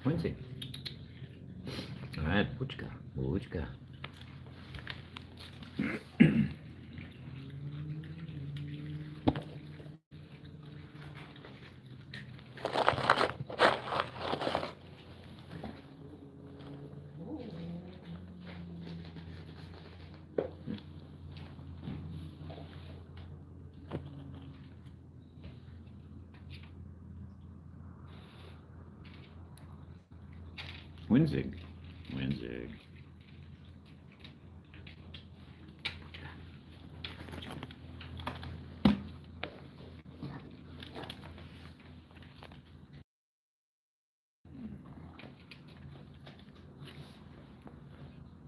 Quincy. All right, what you got? What you got? Winzig. Winzig.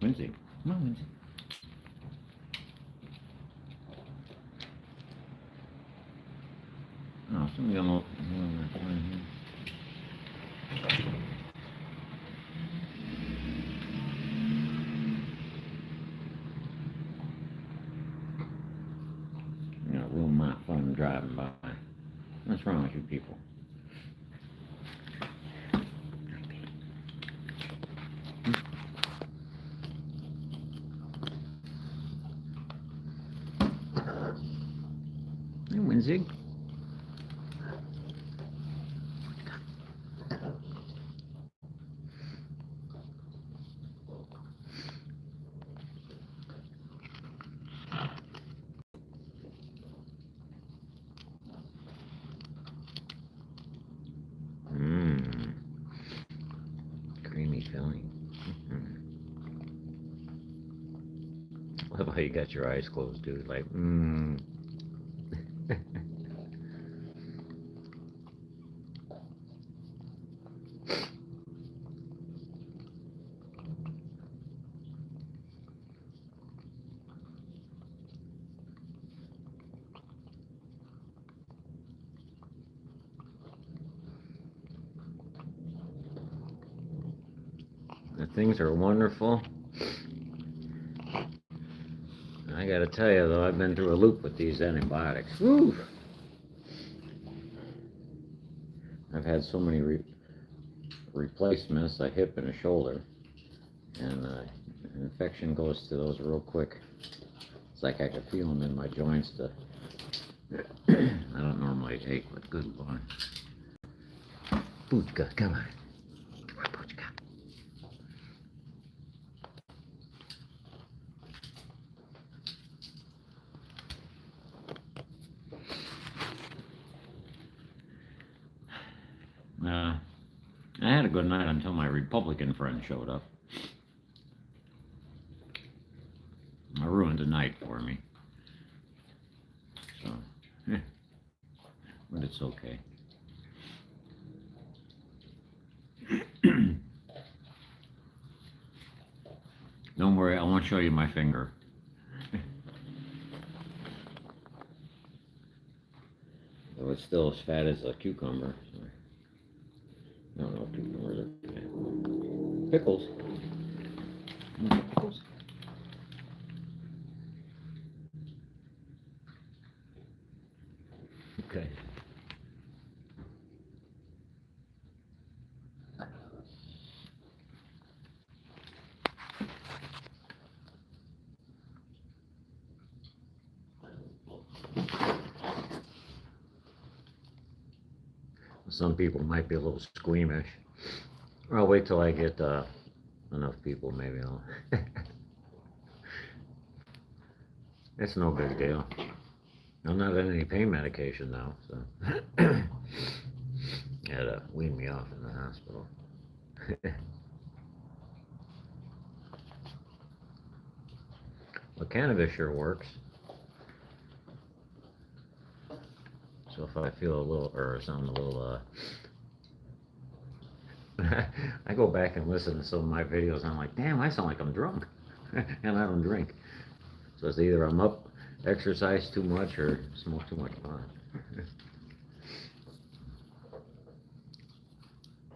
Winzig. Come on, Winzig. Oh, somebody got a real not fun driving by. What's wrong with you people? Hey, Winzig. Mmm. Creamy filling. Love how you got your eyes closed, dude. Like, mmm. The things are wonderful. I gotta tell you though, I've been through a loop with these antibiotics. Woo! I've had so many replacements, a hip and a shoulder, and an infection goes to those real quick. It's like I could feel them in my joints. I don't normally take, but good Lord. Putka, come on. Come on, Putka. I had a good night until my Republican friend showed up. I ruined the night for me. So, but it's okay. Don't worry, I won't show you my finger. Though it's still as fat as a cucumber. I don't know if cucumbers are fat. Pickles. Pickles. Okay. Some people might be a little squeamish. I'll wait till I get enough people, maybe I'll. It's no big deal. I'm not on any pain medication now, so. Had to wean me off in the hospital. Well, cannabis sure works. So if I feel a little, or sound a little, I go back and listen to some of my videos, and I'm like, damn, I sound like I'm drunk, and I don't drink. So it's either I'm up, exercise too much, or smoke too much pot.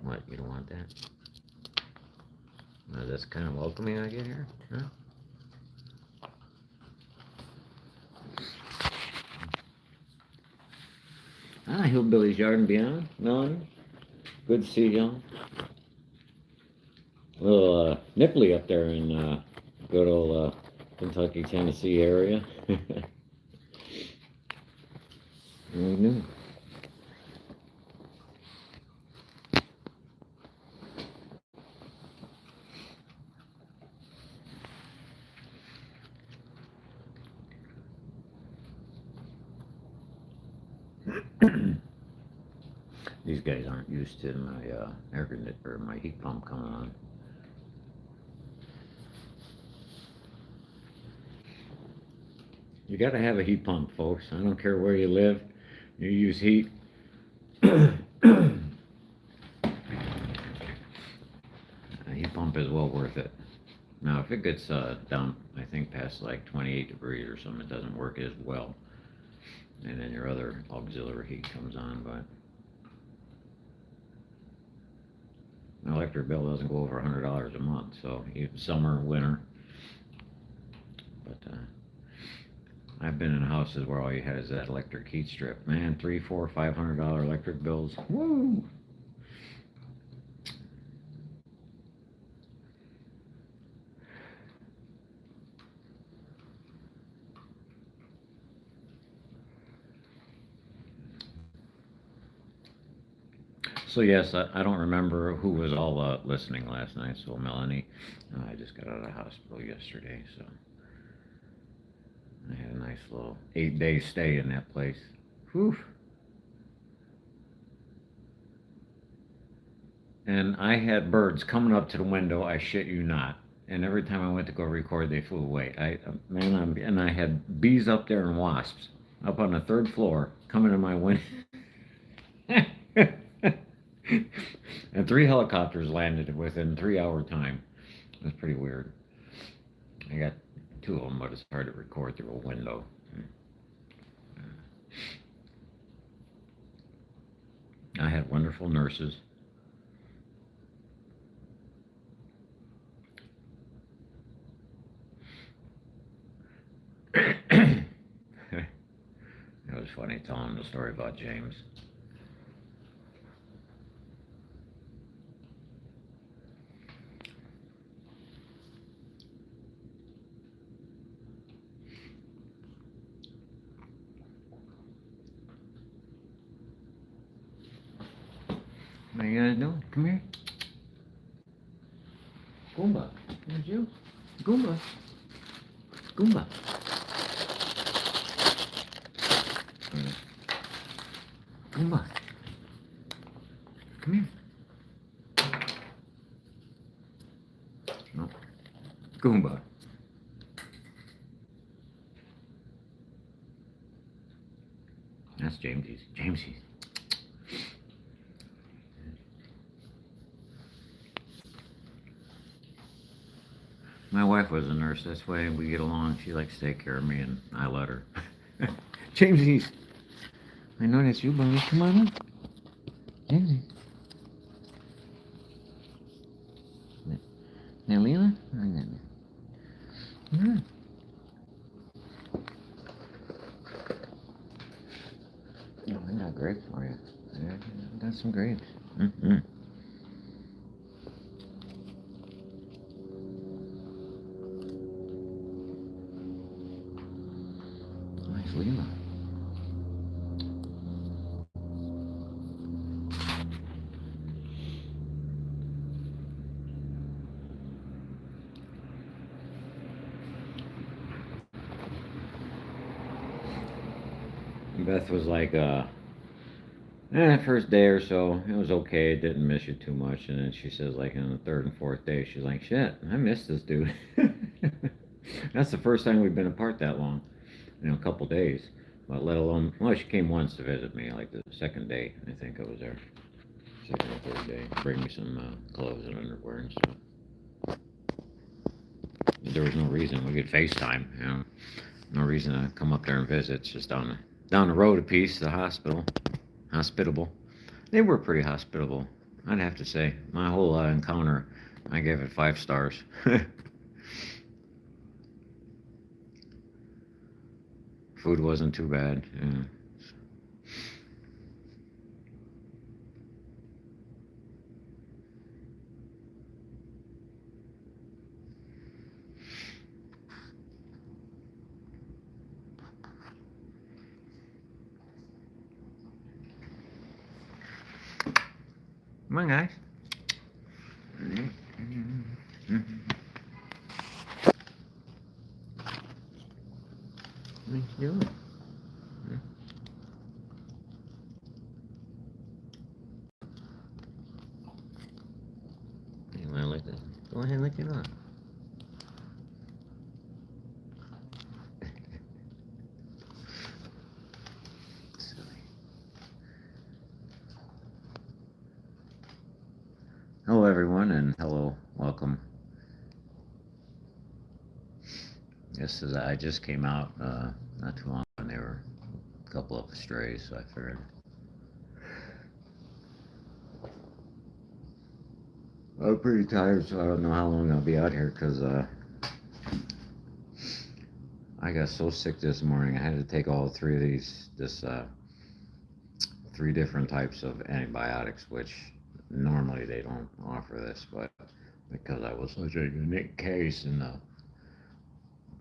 What, you don't want that? That's kind of welcoming I get here, huh? Ah, Hillbilly's Yard and Beyond. Melanie, good to see y'all. A little nipply up there in good old Kentucky, Tennessee area. We knew. These guys aren't used to my air conditioner or my heat pump coming on. You got to have a heat pump, folks. I don't care where you live. You use heat. A heat pump is well worth it. Now, if it gets down, I think past like 28 degrees or something, it doesn't work as well. And then your other auxiliary heat comes on, but my electric bill doesn't go over $100 a month, so even summer, winter. But I've been in houses where all you had is that electric heat strip. Man, $300, $400, $500 electric bills. Woo! So yes, I don't remember who was all listening last night. So Melanie, I just got out of the hospital yesterday, so I had a nice little 8-day stay in that place. Whew. And I had birds coming up to the window. I shit you not. And every time I went to go record, they flew away. And I had bees up there and wasps up on the third floor coming to my window. And 3 helicopters landed within 3-hour time. It was pretty weird. I got 2 of them, but it's hard to record through a window. I had wonderful nurses. It was funny telling the story about James. What are you guys doing? Come here. Goomba. There's you. Goomba. Goomba. Goomba. Come here. No. Goomba. That's Jamesy's. Jamesy's. My wife was a nurse. That's why we get along. She likes to take care of me, and I let her. Jamesy's. I know that's you, buddy. Come on up. Jamesy. Now, Leela? Yeah. Oh, I got grapes for you. I got some grapes. Mm-hmm. Nice Leela. Beth was like, first day or so, it was okay. It didn't miss you too much. And then she says, like, on the 3rd and 4th day, she's like, shit, I miss this dude. That's the first time we've been apart that long, a couple days. But let alone, well, she came once to visit me, like the 2nd day, I think I was there. 2nd or 3rd day. Bring me some clothes and underwear and stuff. There was no reason. We could FaceTime, No reason to come up there and visit. It's just down the road a piece, the hospital. Hospitable. They were pretty hospitable, I'd have to say. My whole encounter, I gave it 5 stars. Food wasn't too bad. Yeah. Come on, guys. What are you doing? You want to lick it? Go ahead and lick it up. Hello, everyone, and hello, welcome. I just came out not too long, and there were a couple of strays, so I figured. I'm pretty tired, so I don't know how long I'll be out here, because I got so sick this morning. I had to take all three of these, three different types of antibiotics, which normally they don't offer this, but because I was such a unique case, and the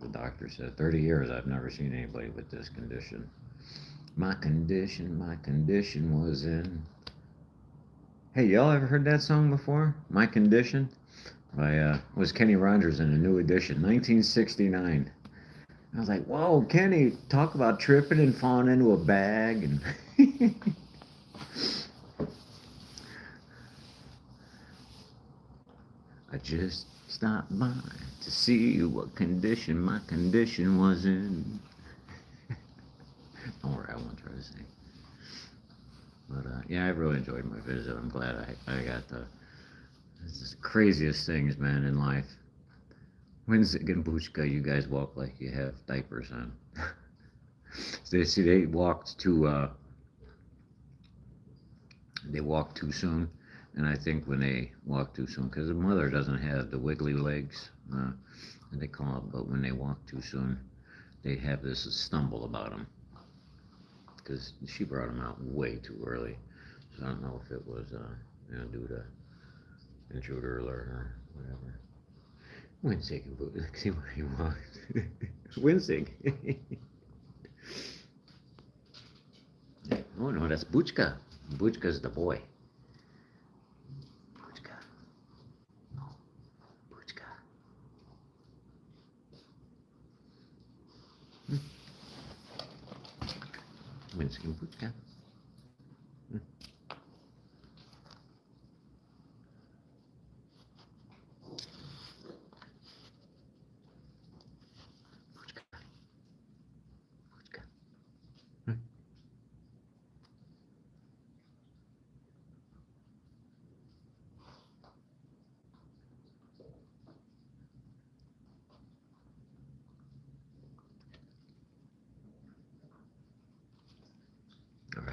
doctor said 30 years I've never seen anybody with this condition. My condition was in. Hey, y'all ever heard that song before? My Condition? By was Kenny Rogers in a New Edition, 1969. I was like, whoa, Kenny, talk about tripping and falling into a bag and I just stopped by to see what condition my condition was in. Don't worry, I won't try to sing. But yeah, I really enjoyed my visit. I'm glad I got this is the craziest things, man, in life. Winzig and Buchka, you guys walk like you have diapers on. They walked too soon. And I think when they walk too soon, because the mother doesn't have the wiggly legs, they call it, but when they walk too soon, they have this stumble about them. Because she brought them out way too early. So I don't know if it was due to intruder alert or whatever. Winsig, see where he walks. Winsig. Oh no, that's Buchka. Buchka's the boy. Winsig and Buchka.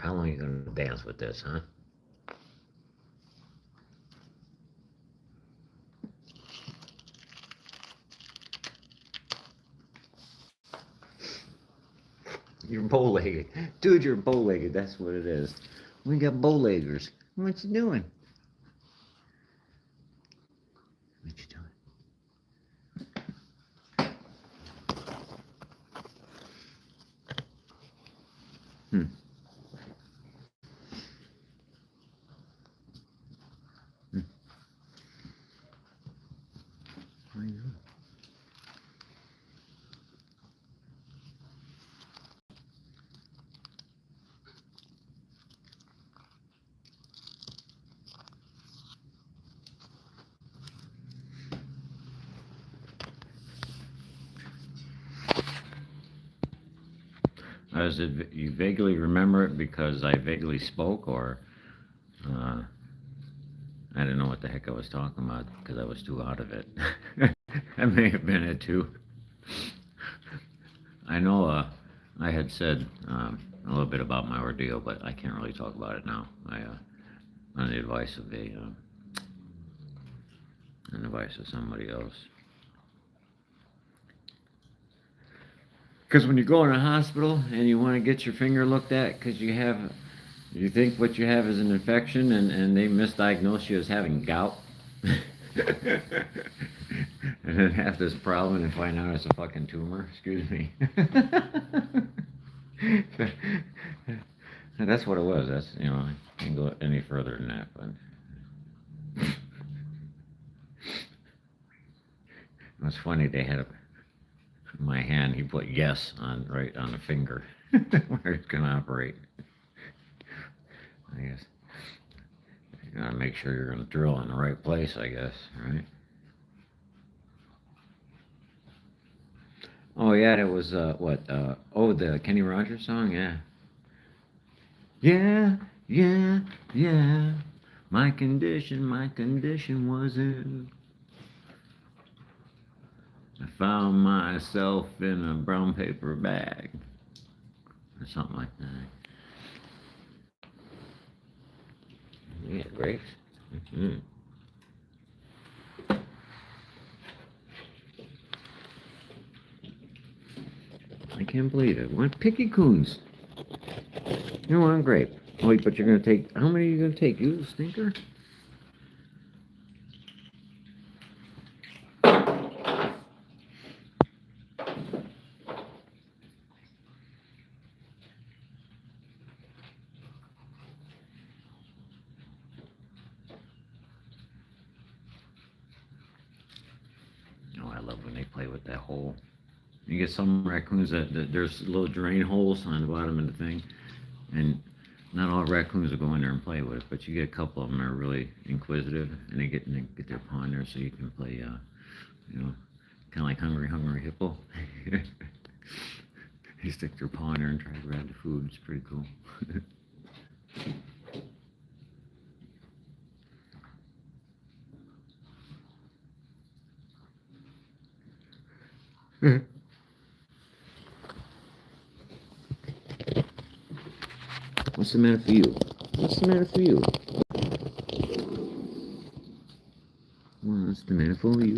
How long are you going to dance with this, huh? You're bow-legged. Dude, you're bow-legged. That's what it is. We got bow-leggers. What you doing? What you doing? What are you doing? You vaguely remember it because I vaguely spoke, or I didn't know what the heck I was talking about because I was too out of it. That may have been it too. I know I had said a little bit about my ordeal, but I can't really talk about it now. On the advice of somebody else. Because when you go in a hospital and you want to get your finger looked at because you think what you have is an infection, and they misdiagnose you as having gout, and then have this problem and find out it's a fucking tumor. Excuse me. That's what it was. I can't go any further than that, but was funny. They had my hand. He put yes on right on the finger where it can operate. I guess you gotta make sure you're gonna drill in the right place. I guess, right? Oh yeah, that was what? Oh, the Kenny Rogers song. Yeah. Yeah, yeah, yeah. My condition wasn't. I found myself in a brown paper bag, or something like that. Yeah, grapes. Mm-hmm. I can't believe it. What picky coons? You know, I'm grape. Wait, but you're gonna take. How many are you gonna take? You stinker. Oh, I love when they play with that hole. You get some raccoons that there's little drain holes on the bottom of the thing, and not all raccoons will go in there and play with it, but you get a couple of them that are really inquisitive, and they get their paw in there so you can play, you know, kind of like hungry hippo. They stick their paw in there and try to grab the food. It's pretty cool. What's the matter for you? What's the matter for you? What's the matter for you?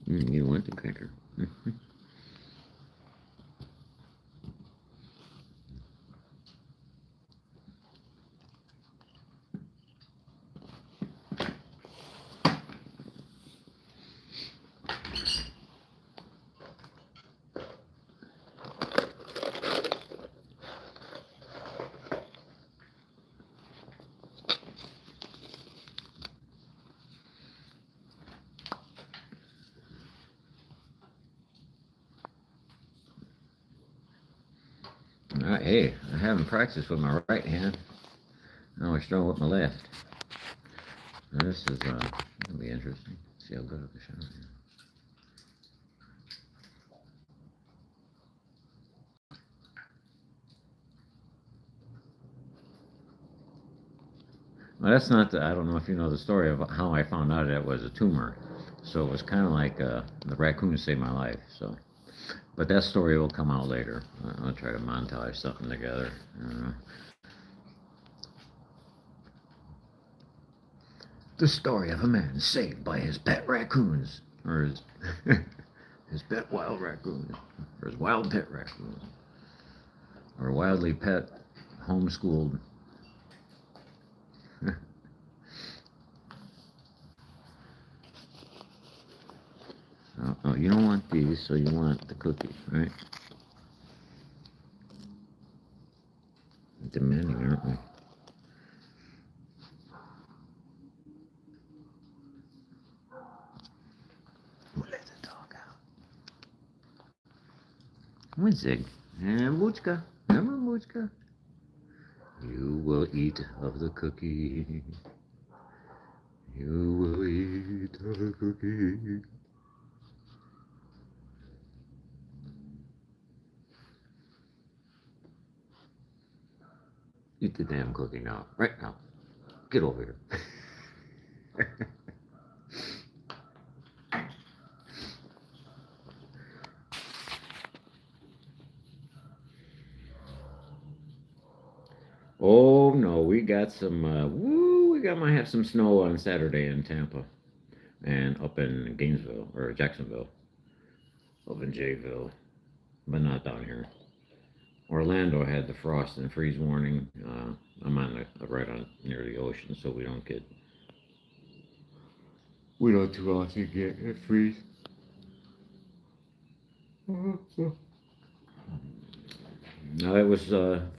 You want the cracker. Hey, I haven't practiced with my right hand. I always struggle with my left. Now this is gonna be interesting. See how good of a shot I am. Well, that's not the. I don't know if you know the story of how I found out it was a tumor. So it was kind of like the raccoon saved my life. So, but that story will come out later. I'll try to montage something together. The story of a man saved by his pet raccoons, or his his pet wild raccoons, or his wild pet raccoons, or wildly pet homeschooled. Oh, you don't want these, so you want the cookie, right? Demanding, aren't we? We'll let the dog out. Come on, Zig. And Muchka. Come on, Muchka. You will eat of the cookie. You will eat of the cookie. Eat the damn cookie now. Right now. Get over here. Oh no, we got some might have some snow on Saturday in Tampa and up in Gainesville or Jacksonville, up in Jayville, but not down here. Orlando had the frost and freeze warning. I'm on right on near the ocean, so we don't too often get it freeze. No, it was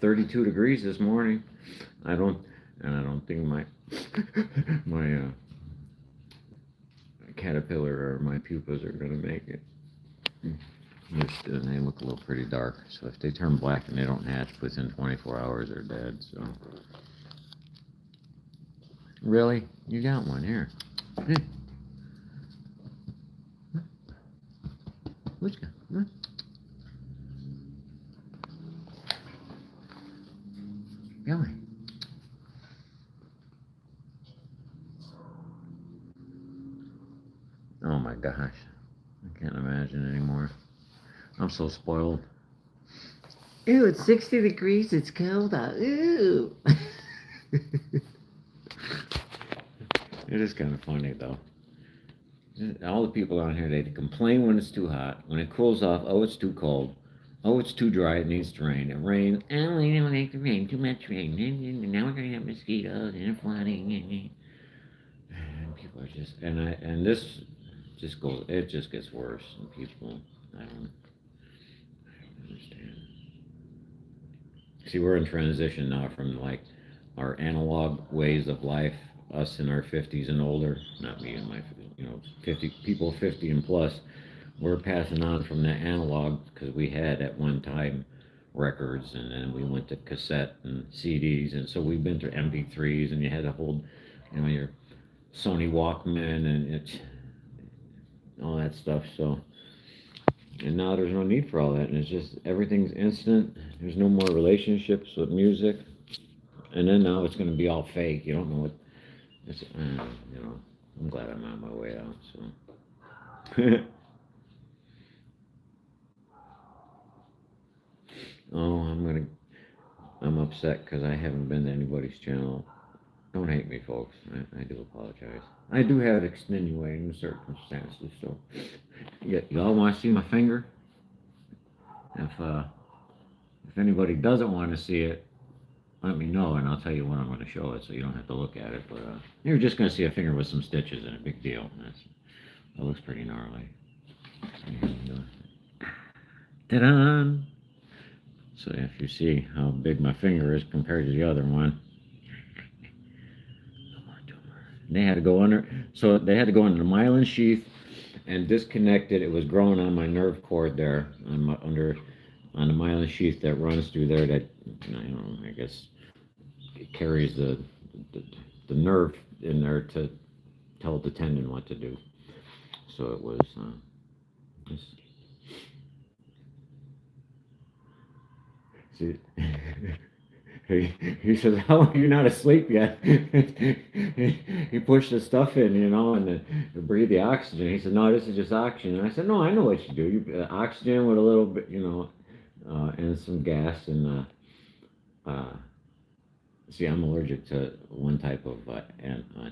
32 degrees this morning. I don't think my my caterpillar or my pupas are gonna make it. And they look a little pretty dark, so if they turn black and they don't hatch within 24 hours, they're dead. So, really, you got one here. Which guy? Really? Oh my gosh, I can't imagine anymore. I'm so spoiled. Ew, it's 60 degrees, it's cold out. Ew. It is kind of funny, though. All the people on here, they complain when it's too hot. When it cools off, oh, it's too cold. Oh, it's too dry, it needs to rain. It rains, oh, we don't like the rain, too much rain. Now we're going to have mosquitoes and flooding. And people are just, and this just goes, it just gets worse. And people, I don't understand. See, we're in transition now from like our analog ways of life, us in our 50s and older, not me and my, 50 people 50 and plus. We're passing on from the analog because we had at one time records, and then we went to cassette and CDs, and so we've been through MP3s, and you had to hold, your Sony Walkman and it's all that stuff. So, and now there's no need for all that, and it's just everything's instant. There's no more relationships with music, and then now it's going to be all fake. You don't know what. It's, I'm glad I'm on my way out. So. Oh, I'm upset because I haven't been to anybody's channel. Don't hate me, folks. I do apologize. I do have extenuating circumstances, so. Y'all want to see my finger? If anybody doesn't want to see it, let me know, and I'll tell you when I'm going to show it, so you don't have to look at it. But you're just going to see a finger with some stitches in it. Big deal. That looks pretty gnarly. Ta-da! So if you see how big my finger is compared to the other one, no more tumor. They had to go under, so they had to go under the myelin sheath and disconnect it. It was growing on my nerve cord there, on the myelin sheath that runs through there. That I guess it carries the nerve in there to tell the tendon what to do. So it was. See, he says, "How are you not asleep yet?" He pushed the stuff in, and to breathe the oxygen. He said, "No, this is just oxygen." And I said, "No, I know what you do. You oxygen with a little bit, and some gas and see, I'm allergic to one type of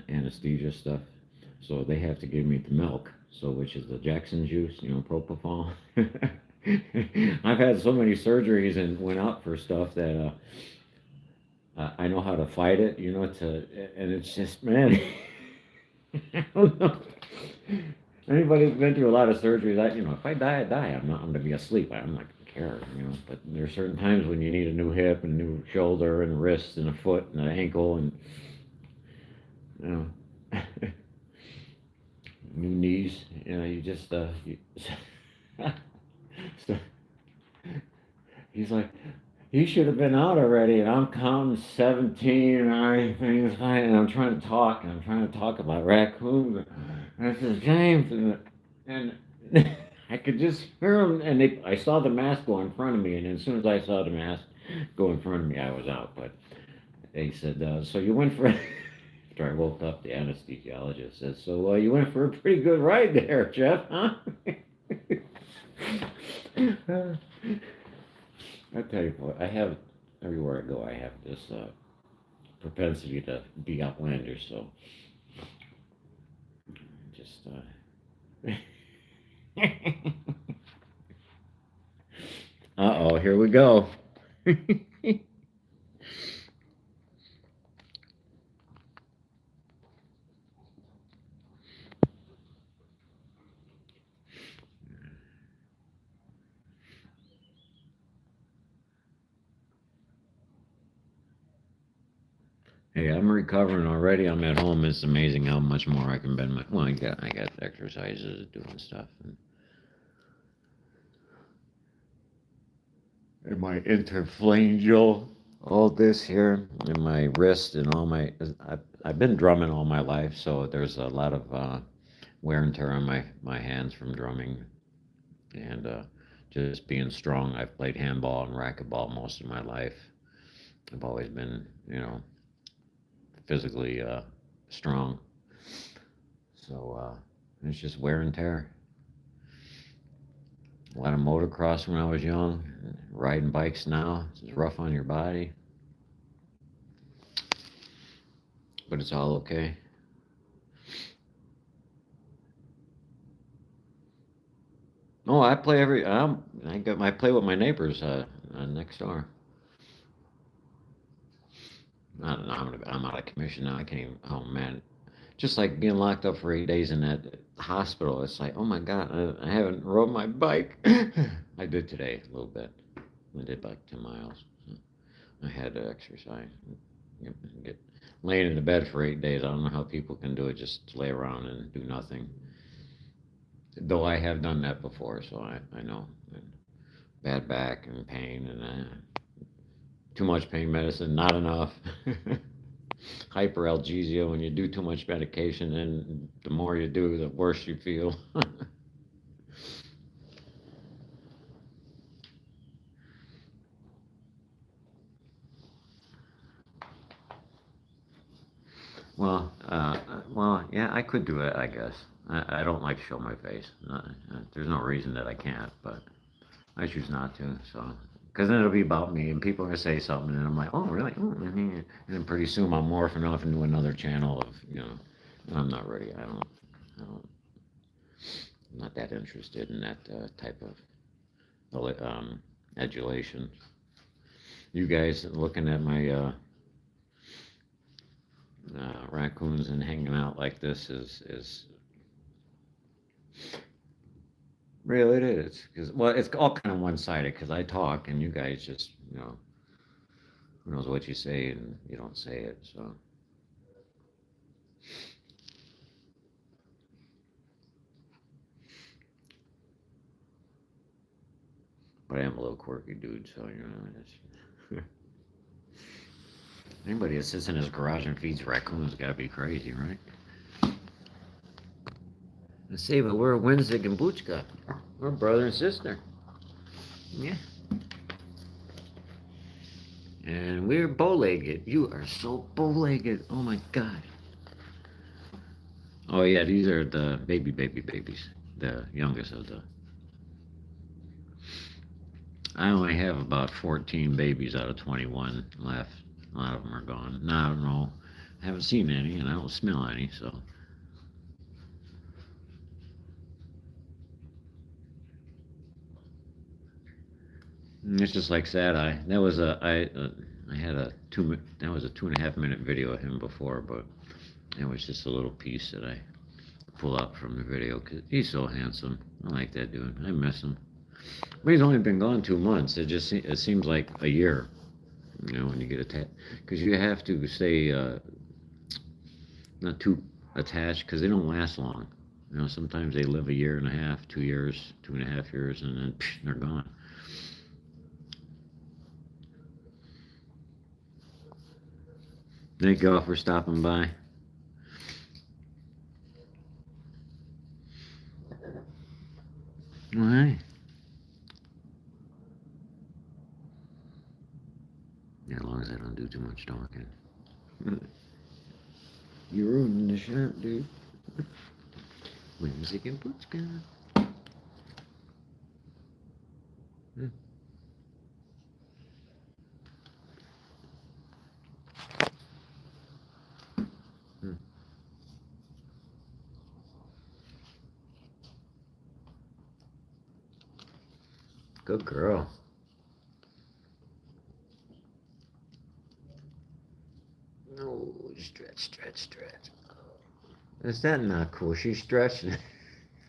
anesthesia stuff, so they have to give me the milk, which is the Jackson juice, propofol." I've had so many surgeries and went out for stuff that I know how to fight it, and it's just, man, I don't know. Anybody who's been through a lot of surgeries, if I die, I die. I'm not going to be asleep. I'm not going to care, But there's certain times when you need a new hip and a new shoulder and a wrist and a foot and an ankle and, new knees. You just, so he's like, "You should have been out already," and I'm counting 17 or anything, and I'm trying to talk about raccoons. And I said, "James," and I could just hear him, and I saw the mask go in front of me, and as soon as I saw the mask go in front of me, I was out. But they said, "So you went for," after I woke up, the anesthesiologist said, "So you went for a pretty good ride there, Jeff, huh?" I tell you what, I have, everywhere I go, I have this propensity to be outlandish, so just uh-oh, here we go. Hey, I'm recovering already. I'm at home. It's amazing how much more I can bend my. Well, I got exercises doing stuff, and my interphalangeal, all this here, and my wrist, and all my. I've been drumming all my life, so there's a lot of wear and tear on my hands from drumming, and just being strong. I've played handball and racquetball most of my life. I've always been, physically strong. So it's just wear and tear. A lot of motocross when I was young. Riding bikes now, it's rough on your body, but it's all okay. Oh, I play every. I play with my neighbors next door. I'm out of commission now. I can't even. Oh man, just like being locked up for 8 days in that hospital. It's like, oh my god, I haven't rode my bike. I did today a little bit. I did like 2 miles. So I had to exercise. Get laying in the bed for 8 days. I don't know how people can do it. Just lay around and do nothing. Though I have done that before, so I know. Bad back and pain and too much pain medicine, not enough. Hyperalgesia, when you do too much medication, and the more you do, the worse you feel. Yeah, I could do it, I guess. I don't like to show my face. There's no reason that I can't, but I choose not to. So, because then it'll be about me, and people are gonna say something, and I'm like, oh, really? And then pretty soon I'm morphing off into another channel of, I'm not ready. I don't, I'm not that interested in that type of adulation. You guys looking at my raccoons and hanging out like this is real. It is because it's all kind of one-sided because I talk and you guys just who knows what you say and you don't say it. So, but I am a little quirky dude, so it's, anybody that sits in his garage and feeds raccoons got to be crazy, right? Let's see, but we're Winzig and Buchka. We're brother and sister. Yeah. And we're bow-legged. You are so bow-legged. Oh my god. Oh yeah, these are the babies. The youngest of the. I only have about 14 babies out of 21 left. A lot of them are gone. Now I don't know. I haven't seen any, and I don't smell any. So it's just like Sad Eye. That was I had a that was a 2.5 minute video of him before, but it was just a little piece that I pull out from the video because he's so handsome. I like that dude. I miss him. But he's only been gone 2 months. It seems like a year, when you get attached, because you have to stay not too attached because they don't last long. Sometimes they live a year and a half, 2 years, 2.5 years, and then they're gone. Thank y'all for stopping by. All right. Yeah, as long as I don't do too much talking. You're ruining the shot, dude. Whimsic and Putzka. Hmm. Hmm. Good girl. No, stretch. Is that not cool? She's stretching.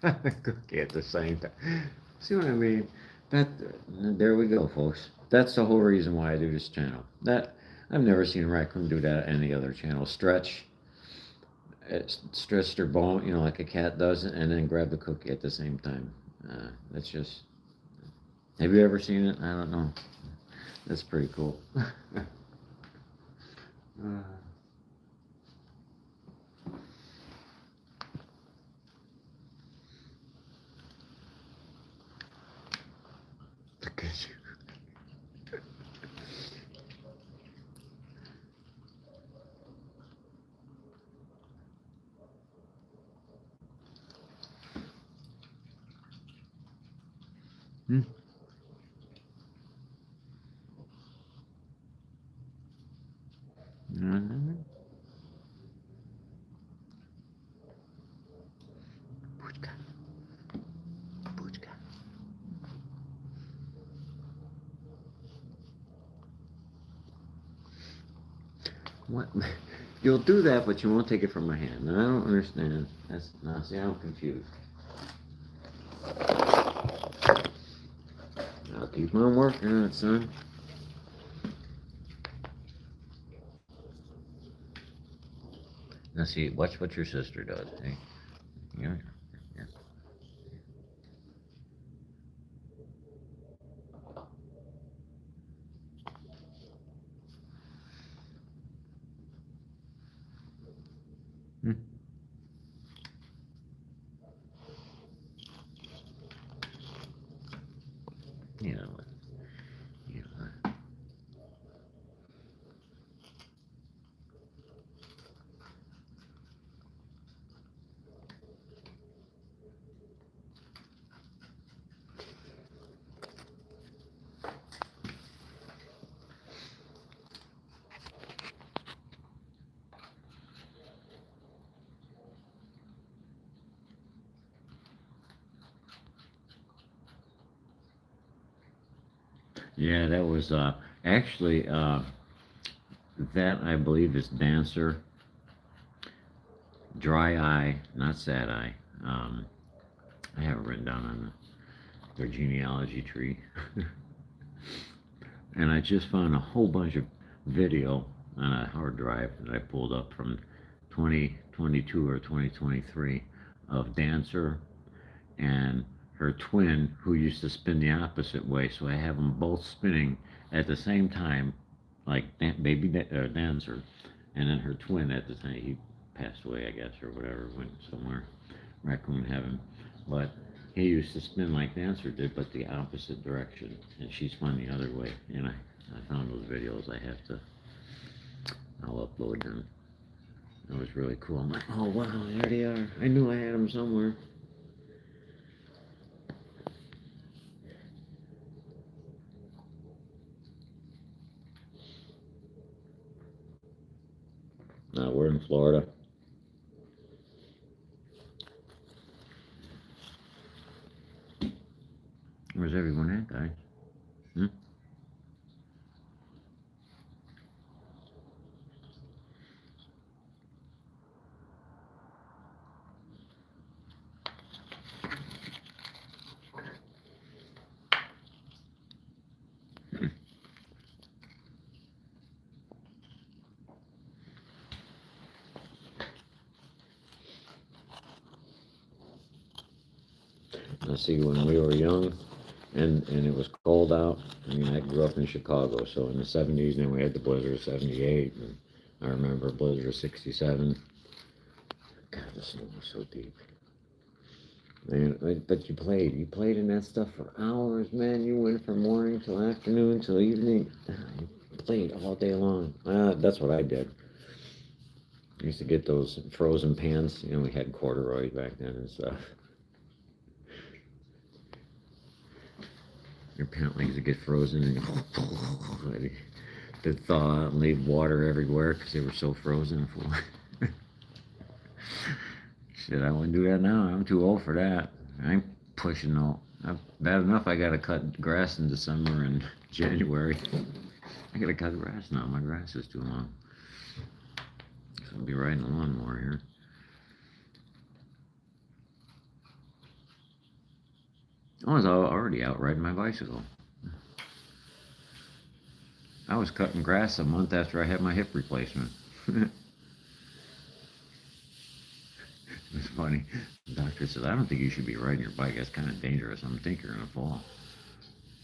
Cookie at the same time. See what I mean? That there we go, folks. That's the whole reason why I do this channel. That I've never seen a raccoon do that on any other channel. It stretched their bone, you know, like a cat does, and then grab the cookie at the same time. That's just. Have you ever seen it? I don't know. That's pretty cool. Look at you. Hmm. Mm-hmm. Puchka. Puchka. What? You'll do that, but you won't take it from my hand. And I don't understand. That's now. See, I'm confused. I'll keep on working on it, son. Now, see, watch what your sister does. Hey, yeah, yeah. Hmm. You know what? You know what? Yeah, that was actually that I believe is Dancer, Dry Eye, not Sad Eye. Um, I have it written down on their genealogy tree. And I just found a whole bunch of video on a hard drive that I pulled up from 2022 or 2023 of Dancer and her twin who used to spin the opposite way. So I have them both spinning at the same time, like Dancer, and then her twin at the time. He passed away, I guess, or whatever, went somewhere, raccoon heaven. But he used to spin like Dancer did, but the opposite direction, and she spun the other way. And I found those videos. I'll upload them. That was really cool. I'm like, oh wow, there they are. I knew I had them somewhere. We're in Florida. Where's everyone at, guys? Hmm? I see when we were young and it was cold out. I mean, I grew up in Chicago, so in the 70s, then we had the blizzard of 78, and I remember a blizzard of 67. God, the snow was so deep. Man, but you played in that stuff for hours, man. You went from morning till afternoon till evening. You played all day long. That's what I did. I used to get those frozen pans. You know, we had corduroy back then and stuff. Your pant legs would get frozen and they'd thaw out and leave water everywhere because they were so frozen. Shit, I wouldn't do that now. I'm too old for that. I ain't pushing no. Bad enough I gotta cut grass in December and January. I gotta cut grass now. My grass is too long. So I'll be riding the lawnmower here. I was already out riding my bicycle. I was cutting grass a month after I had my hip replacement. It's funny. The doctor said, I don't think you should be riding your bike. That's kind of dangerous. I think you're going to fall.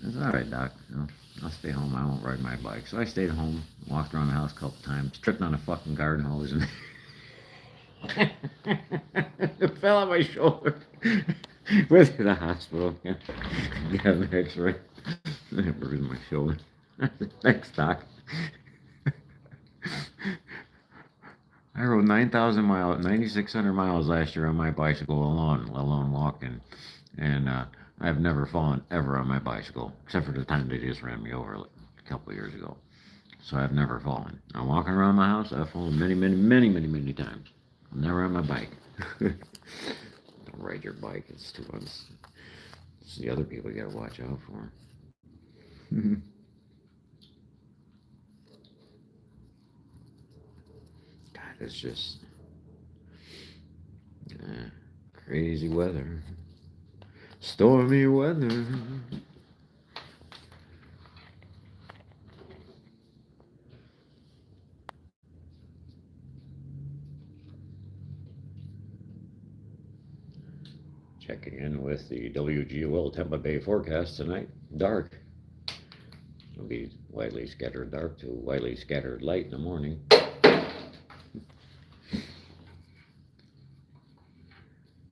I said, all right, doc. I'll stay home. I won't ride my bike. So I stayed home, walked around the house a couple times, tripped on a fucking garden hose, and it fell on my shoulder. Went to the hospital. Got an x-ray. I bruised my shoulder. Thanks, doc. I rode 9,000 miles, 9,600 miles last year on my bicycle alone, let alone walking. And I've never fallen ever on my bicycle, except for the time they just ran me over a couple of years ago. So I've never fallen. I'm walking around my house, I've fallen many, many, many, many, many times. I'm never on my bike. Don't ride your bike. It's too much. It's the other people you gotta watch out for. God, it's just crazy weather. Stormy weather. Checking in with the WGOL Tampa Bay forecast tonight. Dark. It'll be widely scattered dark to widely scattered light in the morning.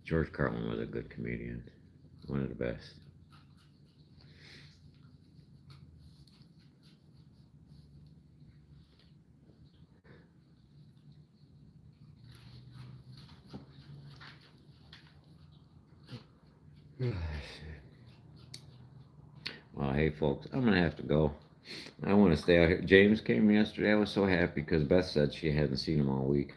George Carlin was a good comedian. One of the best. Well, hey folks, I'm gonna have to go. I want to stay out here. James came yesterday. I was so happy because Beth said she hadn't seen him all week,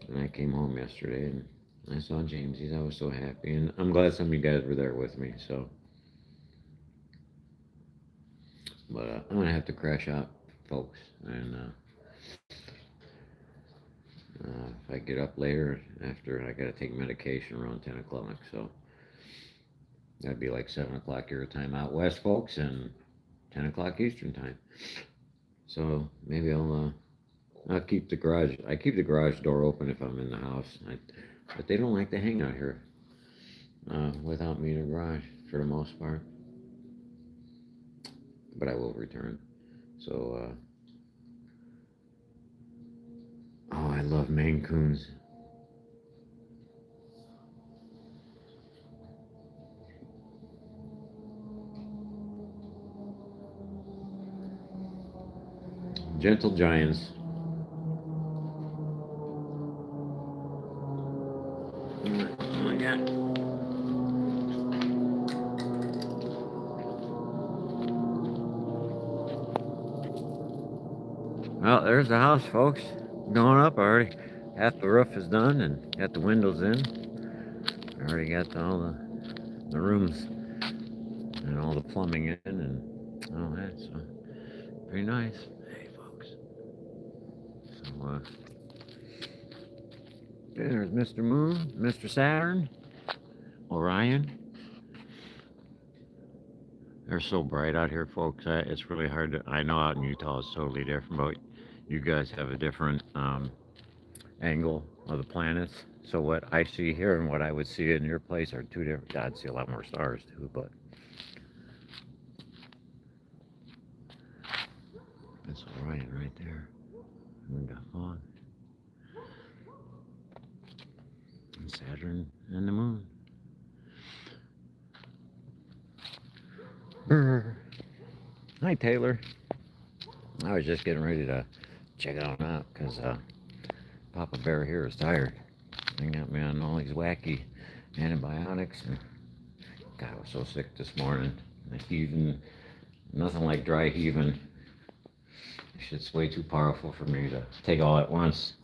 and I came home yesterday and I saw James. I was so happy, and I'm glad some of you guys were there with me. So, but I'm gonna have to crash out, folks, and if I get up later after I gotta take medication around 10 o'clock, so that'd be like 7 o'clock your time out west, folks, and 10 o'clock Eastern time. So maybe I'll keep the garage. I keep the garage door open if I'm in the house, but they don't like to hang out here without me in the garage for the most part. But I will return. So, oh, I love Maine Coons. Gentle Giants. Oh my God. Well, there's the house, folks. Going up already. Half the roof is done and got the windows in. I already got all the rooms and all the plumbing in and all that. So pretty nice. Hey, folks. So, there's Mr. Moon, Mr. Saturn, Orion. They're so bright out here, folks. It's really hard to. I know out in Utah it's totally different, but you guys have a different angle of the planets. So what I see here and what I would see in your place are two different. I'd see a lot more stars too, but that's Orion right there. We got fog. And Saturn and the Moon. Brr. Hi, Taylor. I was just getting ready to check it out because Papa Bear here is tired. He got me on all these wacky antibiotics. And God, I was so sick this morning. The heaving, nothing like dry heaving. Shit's way too powerful for me to take all at once.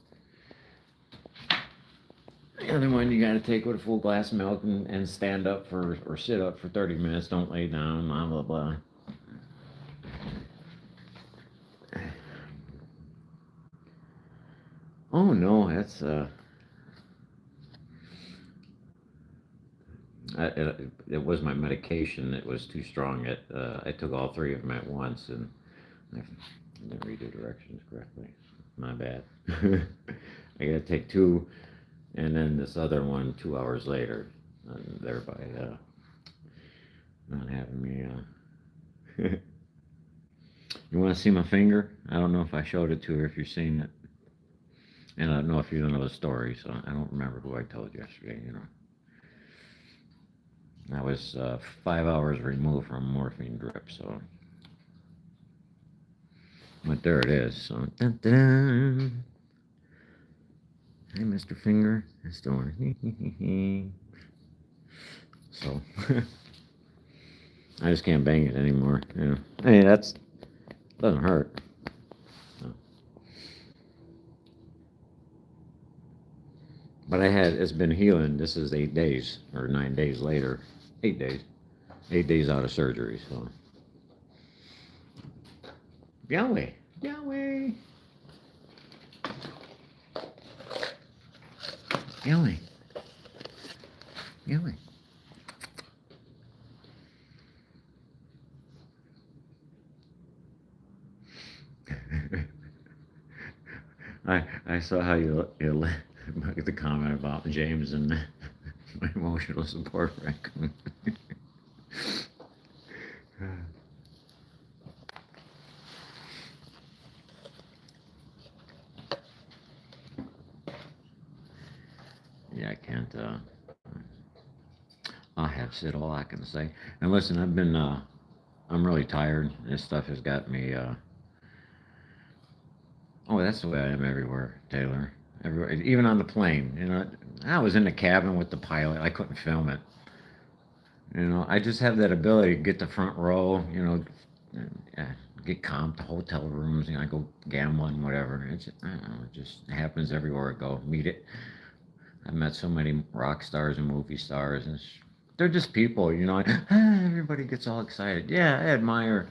The other one you gotta take with a full glass of milk and stand up for, or sit up for 30 minutes. Don't lay down, blah, blah, blah. Oh no, that's it was my medication that was too strong. I took all three of them at once, and I didn't read the directions correctly. My bad. I gotta take two, and then this other one 2 hours later, and thereby not having me. You want to see my finger? I don't know if I showed it to her. If you've seen it, and I don't know if you know the story, so I don't remember who I told yesterday. I was 5 hours removed from morphine drip, so. But there it is. So, dun, dun, dun. Hey, Mr. Finger. It's doing. So, I just can't bang it anymore. Hey, doesn't hurt. So. But it's been healing. This is 8 days or 9 days later. 8 days. 8 days out of surgery. So, Yahweh. Yahweh. Yahweh. Yahweh. I saw how you the comment about James and my emotional support raccoon. Yeah, I can't. I have said all I can say. And listen, I'm really tired. This stuff has got me. Oh, that's the way I am everywhere, Taylor. Everywhere, even on the plane. I was in the cabin with the pilot. I couldn't film it. I just have that ability to get the front row. Uh, get comped to hotel rooms. I go gambling, whatever. I don't know, it just happens everywhere I go. Meet it. I've met so many rock stars and movie stars, and they're just people. Everybody gets all excited. Yeah, I admire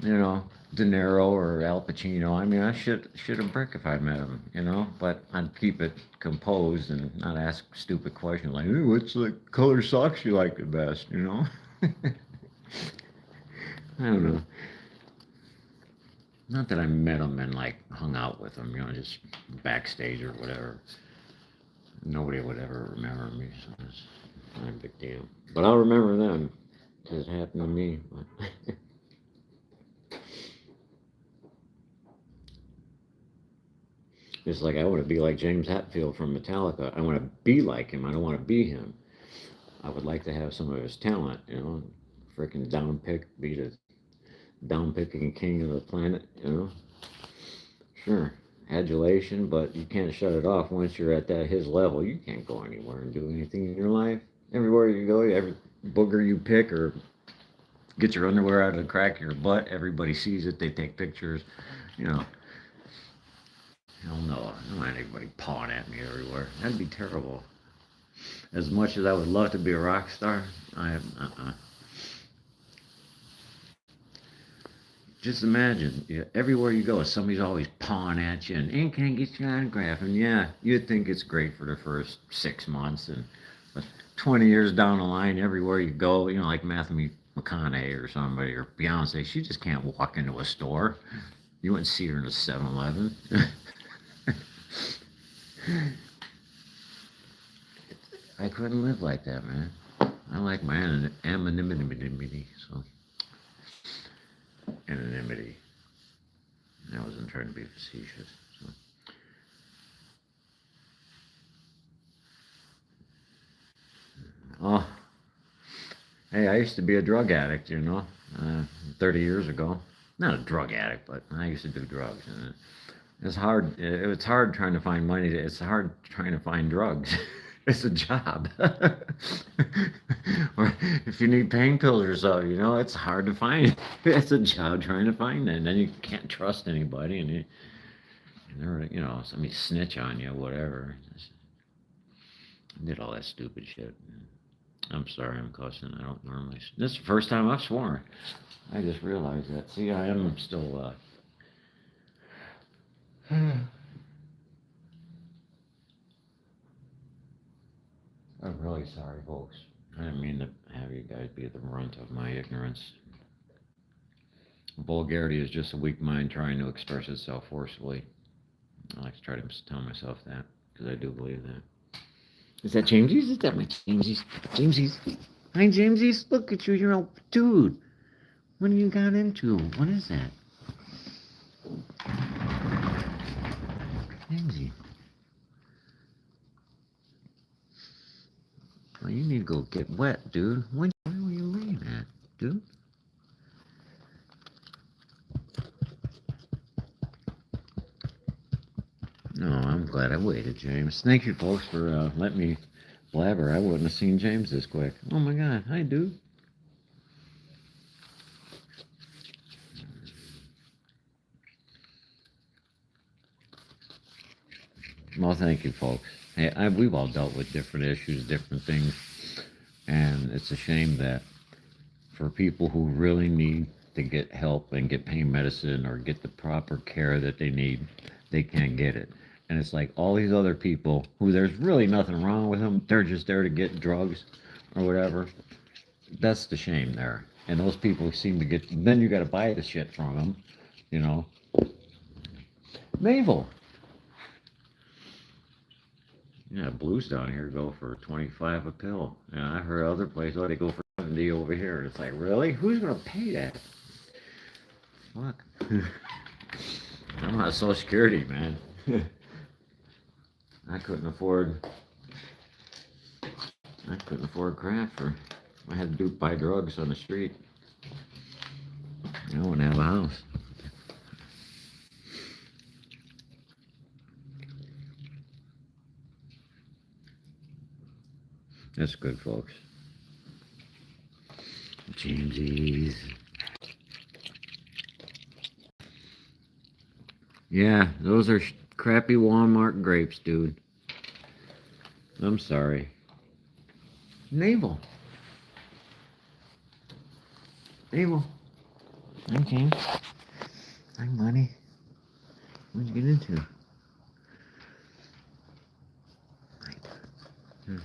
De Niro or Al Pacino. I mean, I should a brick if I met him, but I'd keep it composed and not ask stupid questions like, "Hey, what's the color socks you like the best?" I don't know. Not that I met him and like hung out with him, just backstage or whatever. Nobody would ever remember me, so it's not a big deal. But I'll remember them because it happened to me. It's like I want to be like James Hetfield from Metallica. I want to be like him. I don't want to be him. I would like to have some of his talent, freaking be the down picking king of the planet. Sure, adulation, but you can't shut it off once you're at his level. You can't go anywhere and do anything in your life. Everywhere you go, every booger you pick or get your underwear out of the crack of your butt, everybody sees it. They take pictures. Hell no, I don't want anybody pawing at me everywhere. That'd be terrible. As much as I would love to be a rock star, Just imagine, everywhere you go, somebody's always pawing at you and can I get your autograph? And yeah, you'd think it's great for the first 6 months, but 20 years down the line, everywhere you go, like Matthew McConaughey or somebody or Beyonce, she just can't walk into a store. You wouldn't see her in a 7-Eleven. I couldn't live like that, man. I like my anonymity, so. Anonymity. I wasn't trying to be facetious. So. Oh, hey, I used to be a drug addict, 30 years ago. Not a drug addict, but I used to do drugs. And it's hard. It's hard trying to find money. It's hard trying to find drugs. It's a job. Or if you need pain pills or so, it's hard to find. It's a job trying to find that. And then you can't trust anybody, and somebody snitch on you, whatever. Just did all that stupid shit. I'm sorry, I'm cussing. I don't normally. This is the first time I've sworn. I just realized that. See, I am still. I'm really sorry, folks. I didn't mean to have you guys be the brunt of my ignorance. Vulgarity is just a weak mind trying to express itself forcefully. I like to try to tell myself that, because I do believe that. Is that Jamesies? Is that my Jamesies? Jamesies? Hi, Jamesies. Look at you. You're a dude. What have you got into? What is that? Jamesy. Well, you need to go get wet, dude. Where were you laying at, dude? No, I'm glad I waited, James. Thank you, folks, for letting me blabber. I wouldn't have seen James this quick. Oh, my God. Hi, dude. Well, thank you, folks. Hey, we've all dealt with different issues, different things, and it's a shame that for people who really need to get help and get pain medicine or get the proper care that they need, they can't get it. And it's like all these other people who there's really nothing wrong with them, they're just there to get drugs or whatever. That's the shame there. And those people seem to get, then you got to buy the shit from them, you know. Mabel. Yeah, blues down here go for 25 a pill. And I heard other places, oh, they go for 70 over here. It's like, really? Who's going to pay that? Fuck. I'm not Social Security, man. I couldn't afford crap for, I had to buy drugs on the street. I wouldn't have a house. That's good, folks. Jamesies. Yeah, those are crappy Walmart grapes, dude. I'm sorry. Navel. Navel. Hi, James. Hi, buddy. What'd you get into? Hmm.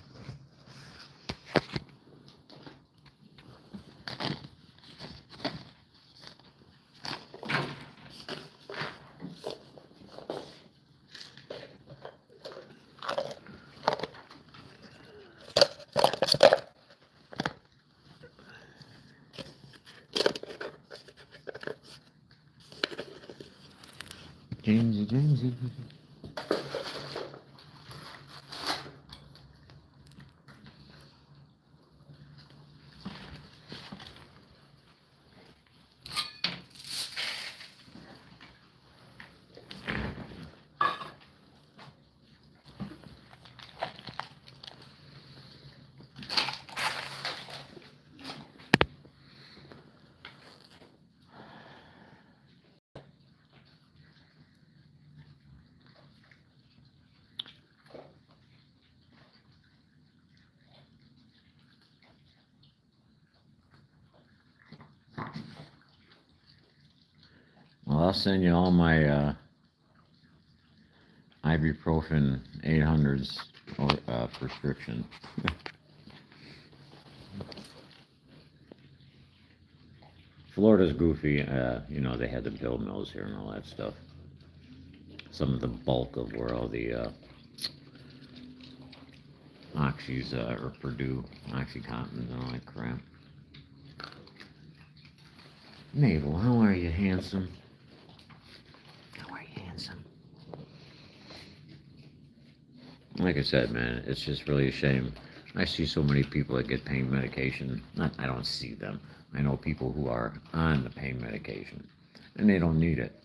Jamesy. Well, I'll send you all my ibuprofen 800s or prescription. Florida's goofy. You know, they had the bill mills here and all that stuff. Some of the bulk of where all the Oxys or Purdue Oxycontins and all that crap. Mabel, how are you, handsome? How are you, handsome? Like I said, man, it's just really a shame. I see so many people that get pain medication. I don't see them. I know people who are on the pain medication, and they don't need it.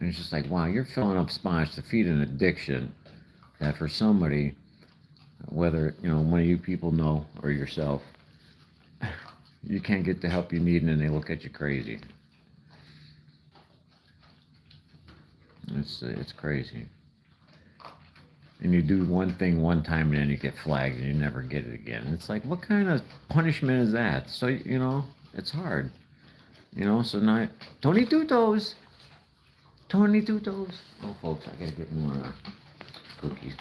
And it's just like, wow, you're filling up spots to feed an addiction that for somebody, whether, you know, one of you people know or yourself, you can't get the help you need, and then they look at you crazy. It's crazy. And you do one thing one time and then you get flagged and you never get it again. It's like, what kind of punishment is that? So, you know, it's hard. You know, so now, Tony Tutos. Oh, folks, I gotta get more cookies.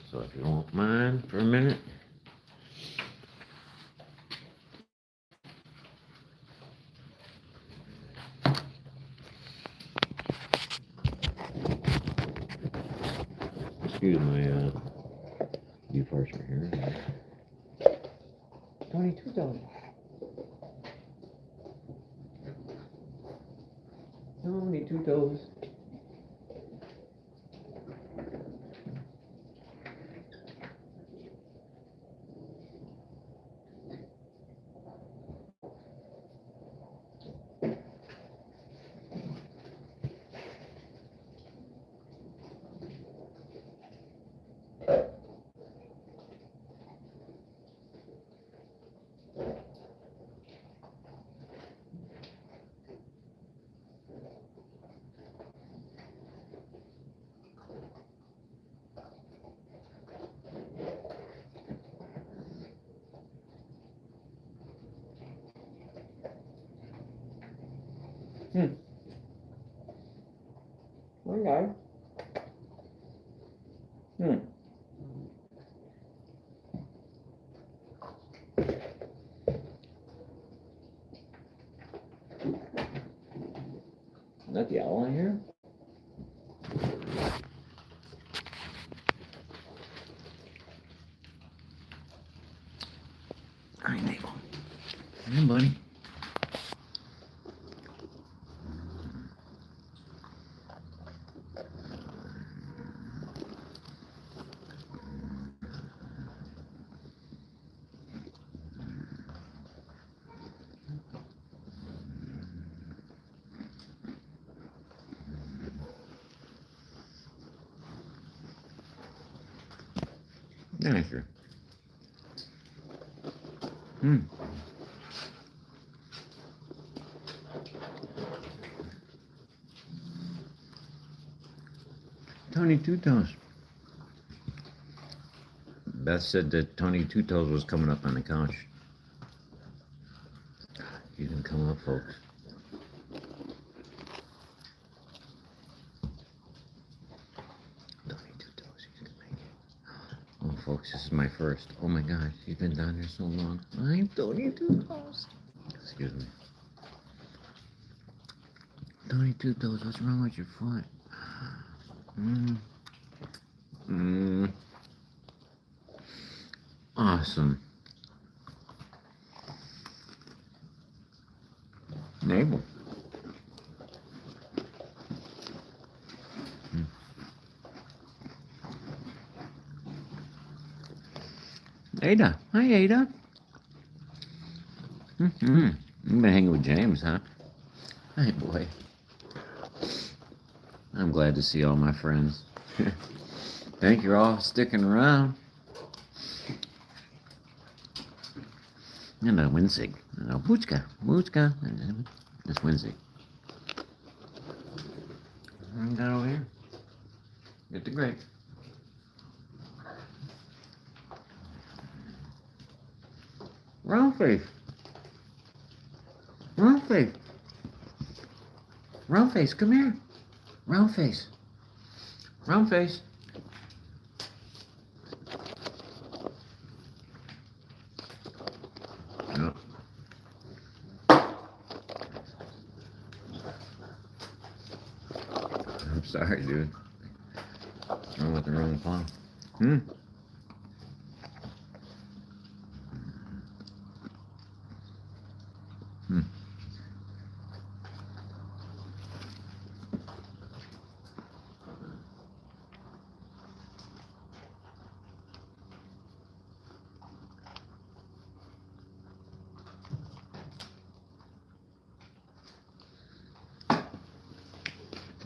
So if you don't mind for a minute. my beef horse right here. 22 toes. 22 toes. Okay. Is that the owl in here? Hi, Mabel. Hey, buddy. Yeah, sure. 22 toes. Beth said that 22 toes was coming up on the couch. You can come up, folks. Oh, folks, this is my first. Oh my God, she's been down here so long. I'm 22 toes. Excuse me. 22 toes. What's wrong with your foot? Awesome. Nabel. Ada. Hi, Ada. You've been hanging with James, huh? Hey, boy. I'm glad to see all my friends. Thank you all sticking around. And Winsig. Buchka. That's Winsig. Got over here. Get the grape. Round face. Round face. Round face, come here. Round face. Round face. No. I'm sorry, dude. What's wrong with the wrong paw?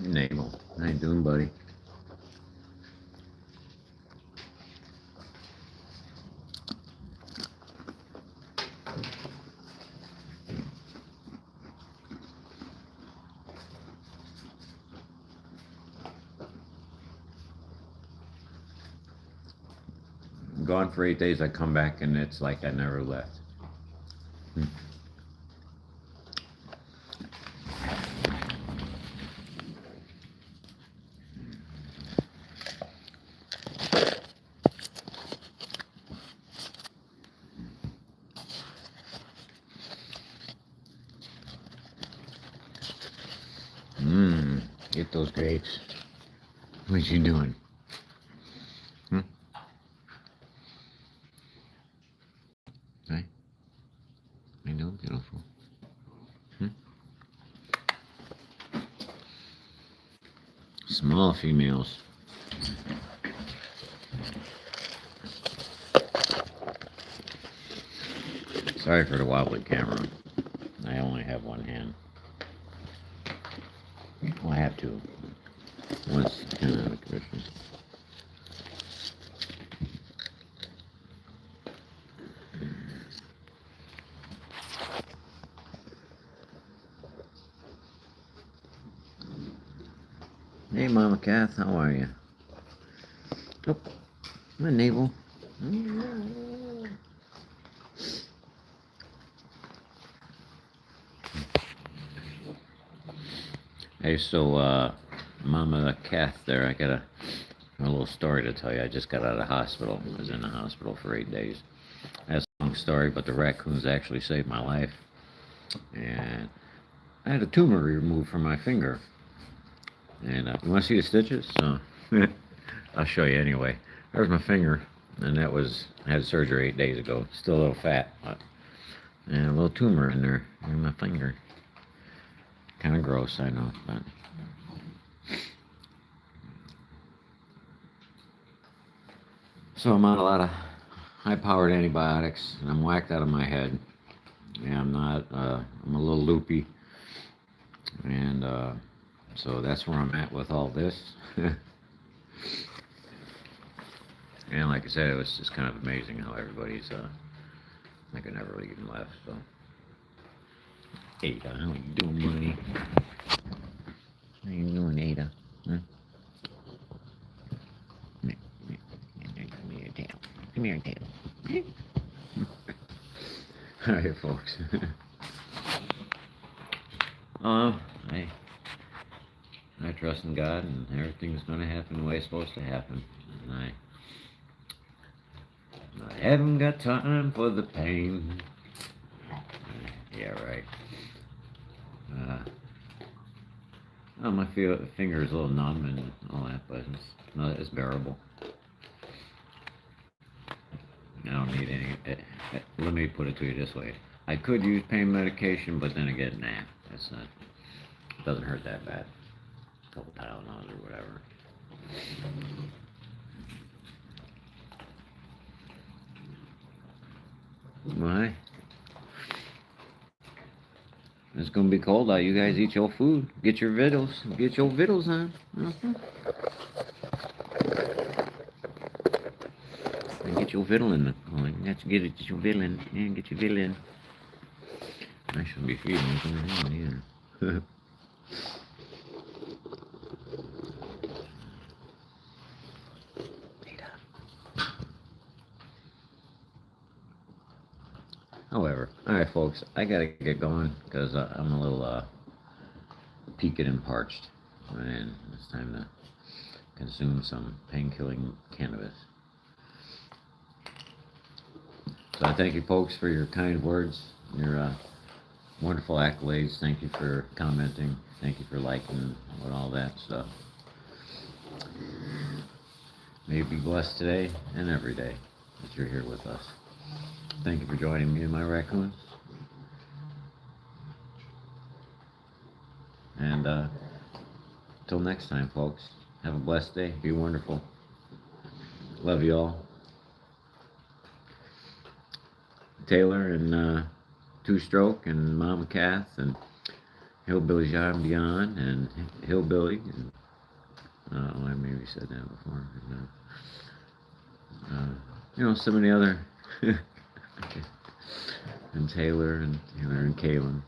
Nabel. How you doing, buddy? Gone for 8 days, I come back and it's like I never left. Get those grapes. What you doing? All females. Sorry for the wobbly camera. I only have one hand. Well, I have two. One's kind of out of commission. Hey, Mama Kath, how are you? Oh, my navel. Hey, so, Mama Kath there, I got a little story to tell you. I just got out of the hospital. I was in the hospital for 8 days. That's a long story, but the raccoons actually saved my life. And I had a tumor removed from my finger. And you want to see the stitches? So, I'll show you anyway. There's my finger, and I had surgery 8 days ago. Still a little fat, but, and a little tumor in there in my finger. Kind of gross, I know, but so I'm on a lot of high-powered antibiotics, and I'm whacked out of my head. And I'm a little loopy, and so that's where I'm at with all this. And like I said, it was just kind of amazing how everybody's, I could never leave them left, so. Ada, how you doing, buddy? How you doing, Ada? Huh? Come here, tail. Come here, tail. Alright, folks. I trust in God, and everything's gonna happen the way it's supposed to happen. And I haven't got time for the pain. Yeah, right. My finger is a little numb and all that, but it's bearable. I don't need any. Let me put it to you this way: I could use pain medication, but then again, nah, that's not. It doesn't hurt that bad. A couple Tylenols or whatever. Why? It's gonna be cold out. You guys eat your food. Get your vittles. Get your vittles on. And get your vittling. Let's get your vittling. Yeah, get your vittling. I should be feeding something yeah. However, alright folks, I gotta get going because I'm a little peaked and parched, and it's time to consume some pain-killing cannabis. So I thank you folks for your kind words, your wonderful accolades. Thank you for commenting. Thank you for liking and all that stuff. May you be blessed today and every day that you're here with us. Thank you for joining me and my raccoons. And till next time, folks, have a blessed day. Be wonderful. Love you all. Taylor and Two Stroke and Mama Kath and Hillbilly John Beyond and Hillbilly. And, I maybe said that before. And, some of the other. And Taylor and Kaylin.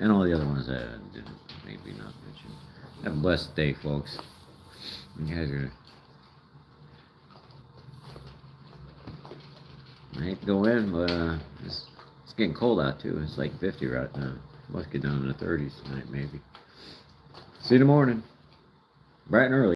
And all the other ones that I didn't maybe not mention. Have a blessed day, folks. You guys are. I hate to go in, but it's getting cold out too. It's like 50 right now. Must get down in the 30s tonight, maybe. See you in the morning. Bright and early.